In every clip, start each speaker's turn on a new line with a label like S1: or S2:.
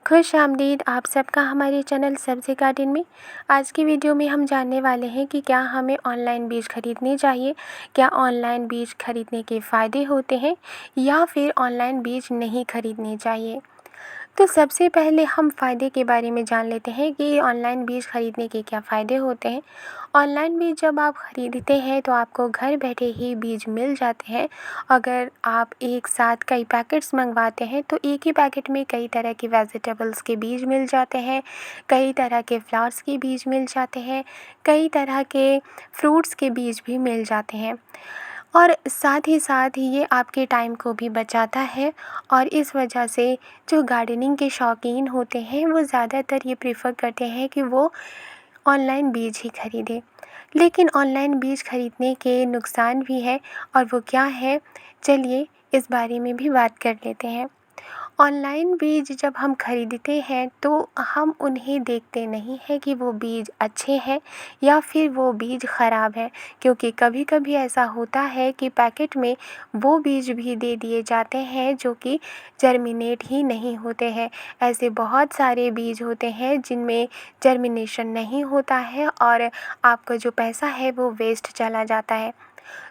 S1: खुश आमदीद आप सबका हमारे चैनल सब्ज़ी गार्डन में। आज की वीडियो में हम जानने वाले हैं कि क्या हमें ऑनलाइन बीज खरीदने चाहिए, क्या ऑनलाइन बीज खरीदने के फ़ायदे होते हैं या फिर ऑनलाइन बीज नहीं खरीदने चाहिए। तो सबसे पहले हम फ़ायदे के बारे में जान लेते हैं कि ऑनलाइन बीज खरीदने के क्या फ़ायदे होते हैं। ऑनलाइन बीज जब आप ख़रीदते हैं तो आपको घर बैठे ही बीज मिल जाते हैं। अगर आप एक साथ कई पैकेट्स मंगवाते हैं तो एक ही पैकेट में कई तरह के वेजिटेबल्स के बीज मिल जाते हैं, कई तरह के फ्लावर्स के बीज मिल जाते हैं, कई तरह के फ्रूट्स के बीज भी मिल जाते हैं और साथ ही ये आपके टाइम को भी बचाता है। और इस वजह से जो गार्डनिंग के शौकीन होते हैं वो ज़्यादातर ये प्रेफर करते हैं कि वो ऑनलाइन बीज ही खरीदें। लेकिन ऑनलाइन बीज खरीदने के नुकसान भी हैं और वो क्या है, चलिए इस बारे में भी बात कर लेते हैं। ऑनलाइन बीज जब हम खरीदते हैं तो हम उन्हें देखते नहीं हैं कि वो बीज अच्छे हैं या फिर वो बीज ख़राब हैं, क्योंकि कभी कभी ऐसा होता है कि पैकेट में वो बीज भी दे दिए जाते हैं जो कि जर्मिनेट ही नहीं होते हैं। ऐसे बहुत सारे बीज होते हैं जिनमें जर्मिनेशन नहीं होता है और आपका जो पैसा है वो वेस्ट चला जाता है।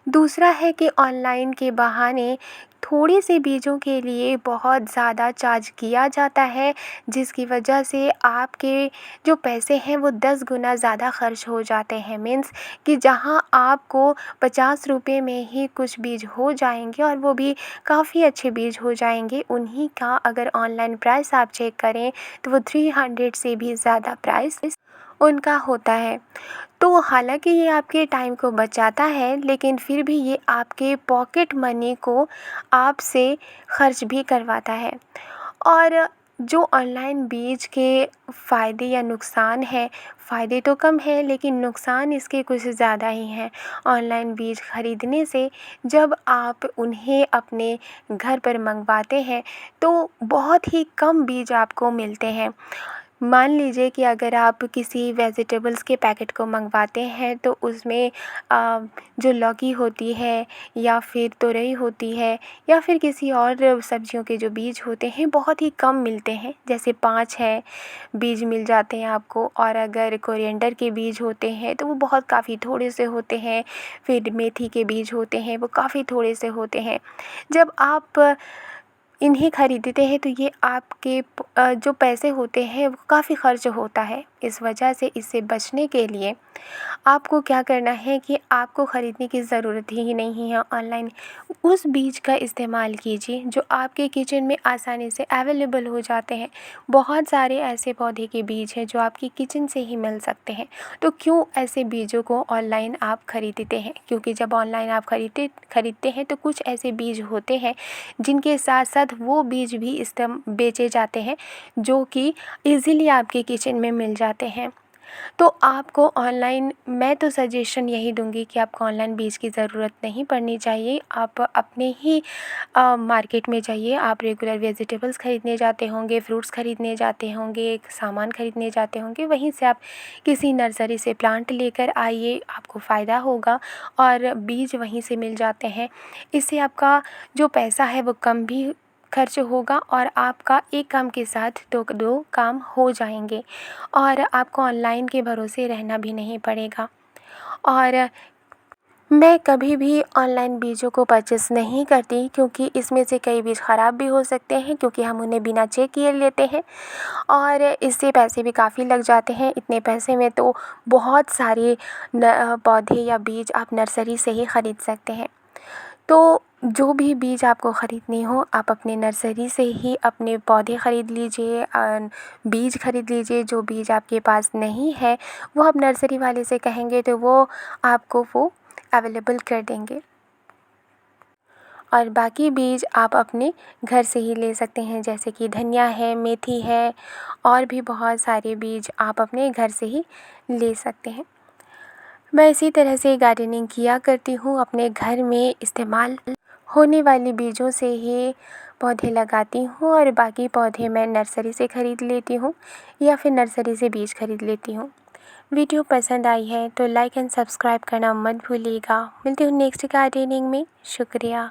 S1: दूसरा है कि ऑनलाइन के बहाने थोड़े से बीजों के लिए बहुत ज़्यादा चार्ज किया जाता है, जिसकी वजह से आपके जो पैसे हैं वो 10 गुना ज़्यादा खर्च हो जाते हैं। मीन्स कि जहां आपको 50 रुपये में ही कुछ बीज हो जाएंगे और वो भी काफ़ी अच्छे बीज हो जाएंगे, उन्हीं का अगर ऑनलाइन प्राइस आप चेक करें तो वो 300 से भी ज़्यादा प्राइस उनका होता है। तो हालांकि ये आपके टाइम को बचाता है, लेकिन फिर भी ये आपके पॉकेट मनी को आपसे खर्च भी करवाता है। और जो ऑनलाइन बीज के फ़ायदे या नुकसान हैं, फ़ायदे तो कम हैं लेकिन नुकसान इसके कुछ ज़्यादा ही हैं। ऑनलाइन बीज ख़रीदने से जब आप उन्हें अपने घर पर मंगवाते हैं तो बहुत ही कम बीज आपको मिलते हैं। मान लीजिए कि अगर आप किसी वेजिटेबल्स के पैकेट को मंगवाते हैं तो उसमें जो लौकी होती है या फिर तुरई होती है या फिर किसी और सब्जियों के जो बीज होते हैं बहुत ही कम मिलते हैं, जैसे 5 है बीज मिल जाते हैं आपको। और अगर कोरिएंडर के बीज होते हैं तो वो बहुत काफ़ी थोड़े से होते हैं, फिर मेथी के बीज होते हैं वो काफ़ी थोड़े से होते हैं। जब आप इन्हें खरीदते हैं तो ये आपके जो पैसे होते हैं वो काफ़ी खर्च होता है। इस वजह से इससे बचने के लिए आपको क्या करना है कि आपको ख़रीदने की ज़रूरत ही नहीं है। ऑनलाइन उस बीज का इस्तेमाल कीजिए जो आपके किचन में आसानी से अवेलेबल हो जाते हैं। बहुत सारे ऐसे पौधे के बीज हैं जो आपकी किचन से ही मिल सकते हैं, तो क्यों ऐसे बीजों को ऑनलाइन आप ख़रीदते हैं? क्योंकि जब ऑनलाइन आप खरीदते हैं तो कुछ ऐसे बीज होते हैं जिनके साथ साथ वो बीज भी बेचे जाते हैं जो कि ईज़िली आपके किचन में मिल जाते हैं। तो आपको ऑनलाइन मैं तो सजेशन यही दूंगी कि आपको ऑनलाइन बीज की ज़रूरत नहीं पड़नी चाहिए। आप अपने ही मार्केट में जाइए। आप रेगुलर वेजिटेबल्स ख़रीदने जाते होंगे, फ्रूट्स ख़रीदने जाते होंगे, सामान ख़रीदने जाते होंगे, वहीं से आप किसी नर्सरी से प्लांट लेकर आइए, आपको फ़ायदा होगा और बीज वहीं से मिल जाते हैं। इससे आपका जो पैसा है वो कम भी खर्च होगा और आपका एक काम के साथ दो काम हो जाएंगे और आपको ऑनलाइन के भरोसे रहना भी नहीं पड़ेगा। और मैं कभी भी ऑनलाइन बीजों को परचेस नहीं करती, क्योंकि इसमें से कई बीज ख़राब भी हो सकते हैं क्योंकि हम उन्हें बिना चेक किए लेते हैं और इससे पैसे भी काफ़ी लग जाते हैं। इतने पैसे में तो बहुत सारे पौधे या बीज आप नर्सरी से ही ख़रीद सकते हैं। तो जो भी बीज आपको ख़रीदने हो आप अपने नर्सरी से ही अपने पौधे ख़रीद लीजिए, बीज ख़रीद लीजिए। जो बीज आपके पास नहीं है वो आप नर्सरी वाले से कहेंगे तो वो आपको वो अवेलेबल कर देंगे और बाकी बीज आप अपने घर से ही ले सकते हैं, जैसे कि धनिया है, मेथी है और भी बहुत सारे बीज आप अपने घर से ही ले सकते हैं। मैं इसी तरह से गार्डनिंग किया करती हूँ, अपने घर में इस्तेमाल होने वाली बीजों से ही पौधे लगाती हूँ और बाकी पौधे मैं नर्सरी से ख़रीद लेती हूँ या फिर नर्सरी से बीज ख़रीद लेती हूँ। वीडियो पसंद आई है तो लाइक एंड सब्सक्राइब करना मत भूलिएगा। मिलती हूँ नेक्स्ट गार्डनिंग में। शुक्रिया।